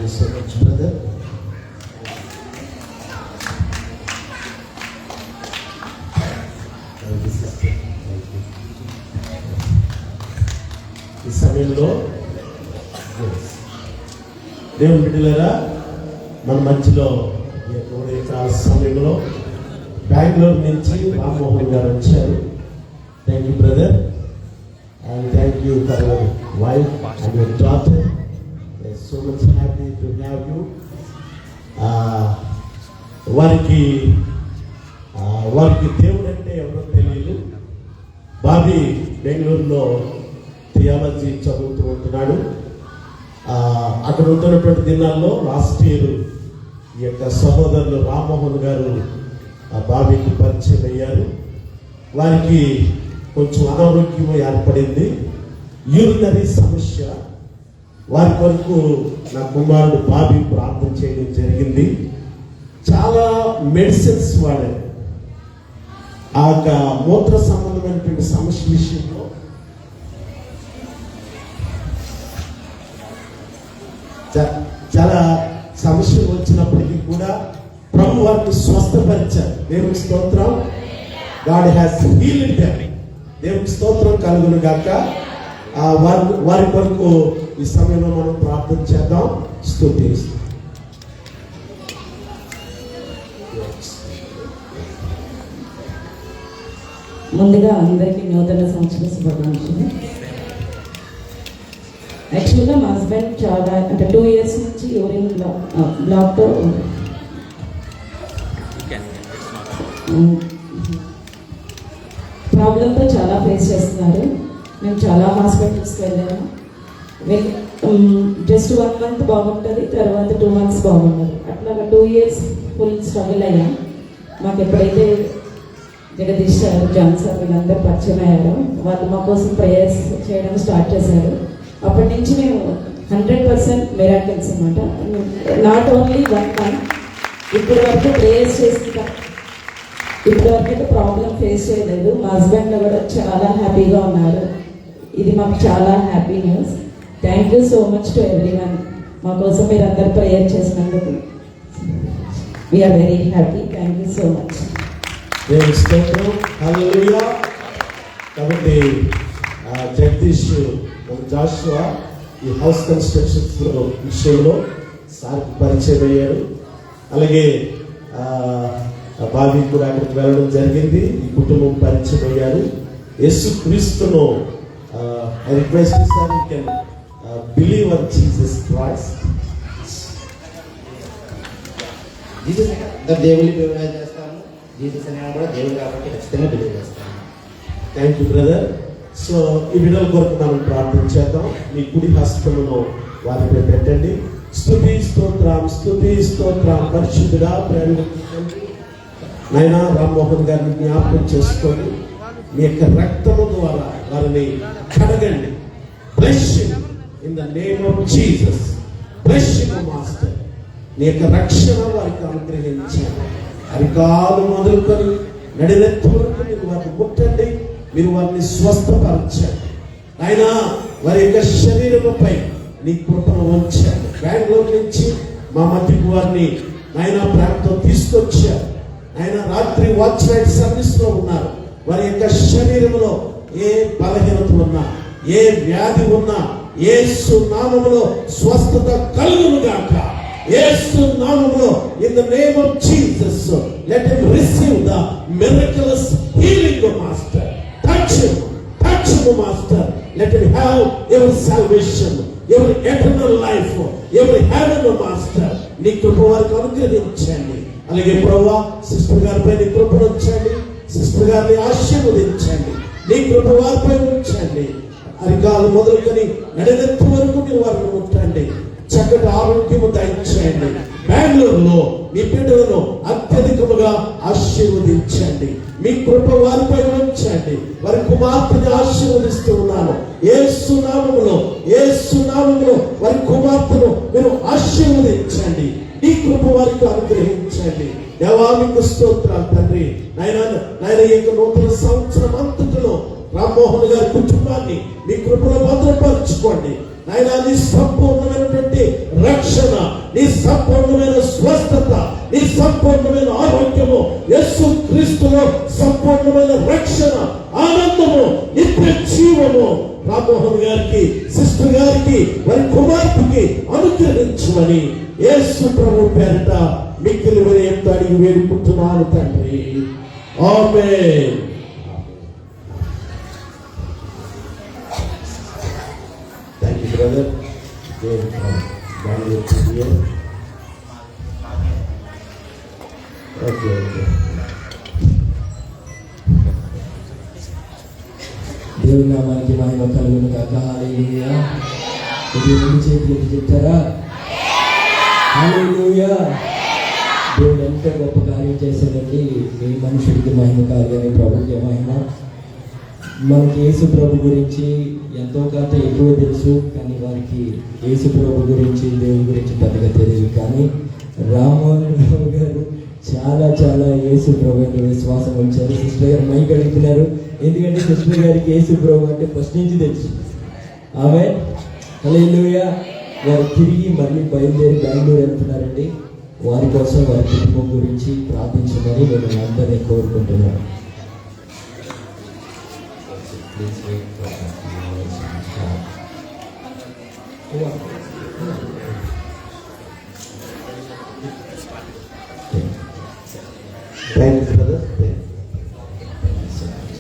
you so much, brother. Thank you, sister. Thank you. ఈ సమయంలో దేవుని బిడ్డలారా, మన మధ్యలో సమయంలో బెంగళూరు నుంచి రామ్మోహన్ గారు వచ్చారు. Thank you brother, and thank you for your wife and your daughter. So much happy to have you. వారికి దేవుడు అంటే ఎవరో తెలియదు. బాబీ బెంగళూరులో థియాలజీ చదువుతూ ఉంటున్నాడు. అక్కడ ఉంటున్నటువంటి దినాల్లో లాస్ట్ ఇయర్ ఈ యొక్క సహోదరులు రామ్మోహన్ గారు బాబీకి పరిచయం అయ్యారు. వారికి కొంచెం అనారోగ్యం ఏర్పడింది, యూరినరీ సమస్య. వారి కొరకు నా కుమారుడు బాబీ ప్రార్థన చేయడం జరిగింది. చాలా మెడిసిన్స్ వాడారు. ఆ యొక్క మూత్ర సంబంధమైనటువంటి సమస్య విషయంలో చాలా సమస్యలు వచ్చినప్పటికీ కూడా ప్రభు వారిని స్వస్థపరిచారు. దేవునికి స్తోత్రం. God has healed them. దేవునికి స్తోత్రం కలుగును గాక. వారి కొరకు ఈ సమయంలో మనం ప్రార్థన చేద్దాం. స్తుతిస్తాం. ముందుగా అందరికీ నూతన సంవత్సర శుభాకాంక్షలు. యాక్చువల్గా మా హస్బెండ్ చాలా అంటే 2 years నుంచి యూరిన్ బ్లాక్తో ప్రాబ్లంతో చాలా ఫేస్ చేస్తున్నారు. మేము చాలా హాస్పిటల్స్కి వెళ్ళాము. జస్ట్ 1 month బాగుంటుంది, తర్వాత 2 months బాగుంటుంది. అట్లాగా 2 years ఫుల్ స్ట్రగుల్ అయ్యాం. మాకు ఎప్పుడైతే జగదీష్ సార్, జాన్ సార్ వీళ్ళందరూ పరిచయం అయ్యారు, వాళ్ళు మా కోసం ప్రేయర్స్ చేయడం స్టార్ట్ చేశారు. అప్పటి నుంచి మేము 100% మిరాకిల్స్ అనమాట. నాట్ ఓన్లీ 1 month, ఇప్పటి వరకు ప్రేయర్స్ చేస్తున్నా, ఇప్పటి వరకు అయితే ప్రాబ్లం ఫేస్ చేయలేదు. మా హస్బెండ్ కూడా చాలా హ్యాపీగా ఉన్నారు. ఇది మాకు చాలా happy news. Thank you so much to everyone. మా కోసం మీరు అందరు ప్రేయర్ చేసినందుకు we are very happy. Thank you so much. కాబట్టి జగదీష్, జాషువా ఈ హౌస్ కన్స్ట్రక్షన్స్ విషయంలో సార్ పరిచయం అయ్యారు. అలాగే బాబీ కూడా అక్కడికి వెళ్ళడం జరిగింది. ఈ కుటుంబం పరిచయం అయ్యారు. యేసు క్రీస్తును I request sir, you can believe on Jesus Christ. Jesus దేవుని బిలీవ్ చేస్తాము. జీసస్ అనే కూడా దేవుడు కాబట్టి ఖచ్చితంగా బిలీవ్ చేస్తాము. Thank you brother. సో ఈ బిడ్డల కొరకు మనం ప్రార్థన చేద్దాం. మీ కుడి హస్తమును వారిపై పెట్టండి. స్తుతి స్తోత్రం, స్తుతి స్తోత్రం. పరిశుద్ధుడా, ప్రేమ నైనా రామ్మోహన్ గారిని జ్ఞాపకం చేసుకొని మీ యొక్క రక్తము ద్వారా వారిని కడగండి. Blessing in the name of Jesus. Blessing master, నీ యొక్క రక్షణ వారికి అనుగ్రహించండి. అరికాలు మొదలుకొని నడినెత్తి వరకు మీరు వారిని ముట్టండి. మీరు వారిని స్వస్థపరచండి. అయినా వారి యొక్క శరీరముపై నీ కృపను ఉంచండి. బెంగళూరు నుంచి మా మధ్యకు వారిని ఆయన ప్రేమతో తీసుకొచ్చారు. ఆయన రాత్రి వాచ్ నైట్ సర్వీస్ లో ఉన్నారు. వారి యొక్క శరీరంలో ఏ బలహీనత ఉన్నా, ఏ వ్యాధి ఉన్నా, యేసు నామములో స్వస్థత కలుగును గాక. యేసు నామములో in the name of Jesus let him receive the miraculous healing master. Touch him, Master. Let him have your salvation, your eternal life, your heaven, Master. నీ కృప వారికి అనుగ్రహించండి. అలాగే ప్రభువా, సిస్టర్ గారిపై నీ కృపను ఉంచండి. సిస్టర్ గారిని ఆశీర్వదించండి. నీ కృప వారిపై ఉంచండి. అరికాలు మొదలుకొని నడినెత్తి వరకు మీరు వారిని ముట్టండి. చక్కటి ఆరోగ్యము దయచేయండి. బెంగళూరులో మీ బిడ్డలను అత్యధికముగా ఆశీర్వదించండి. మీ కృప వారిపై ఉంచండి. వారి కుమార్తెని ఆశీర్వదిస్తూ ఉన్నాను. యేసు నామములో వారి కుమార్తెను మీరు ఆశీర్వదించండి. నీ కృప వారికి అనుగ్రహించండి. దేవా మీకు స్తోత్రాలు తండ్రి. నాయన ఈ యొక్క నూతన సంవత్సరం అంతటిలో రామ్మోహన్ గారి కుటుంబాన్ని మీ కృపలో భద్రపరచుకోండి. నాయన నీ సంపూర్ణమైనటువంటి రక్షణ సంపూర్ణమైన స్వస్థత, నీ సంపూర్ణమైన ఆరోగ్యము, యేసు క్రీస్తులో సంపూర్ణమైన రక్షణ, ఆనందము, నిత్య జీవము రామ్మోహన్ గారికి, సిస్టర్ గారికి, వారి కుమార్తెకి అనుగ్రహించమని యేసు ప్రభు పేరిట మిక్కిలి వినయంతో అడిగి వేడుకుంటున్నాను తండ్రి. ఆమేన్. Thank you brother. Okay okay. దేవుని నామానికి మహిమ కలుగును గాక. హల్లెలూయా. దేవుని చేతులకి చెప్తారా? హల్లెలూయా. దేవుడు ఎంత గొప్ప కార్యం చేశాడండి. ఈ మనుషుడికి మహిమ కార్యాన్ని ప్రభుత్వ మహిమ. మనకి యేసు ప్రభు గురించి ఎంతో కొంత ఎక్కువ తెలుసు, కానీ వారికి యేసు ప్రభు గురించి, దేవుని గురించి పెద్దగా తెలియదు. కానీ రామ్మోహన్ రావు గారు చాలా చాలా యేసు ప్రభు అంటే విశ్వాసం ఉంచారు. సిస్టర్ గారు మైక్ అడుగుతున్నారు, ఎందుకంటే సిస్టర్ గారికి యేసు ప్రభు అంటే ఫస్ట్ నుంచి తెలుసు. ఆమె హల్లెలూయా. వారు తిరిగి మళ్ళీ బయలుదేరి బెంగళూరు వెళ్తున్నారండి. వారి కోసం, వారి కుటుంబం గురించి ప్రార్థించమని నేను అందరినీ కోరుకుంటున్నాను. Please wait for that.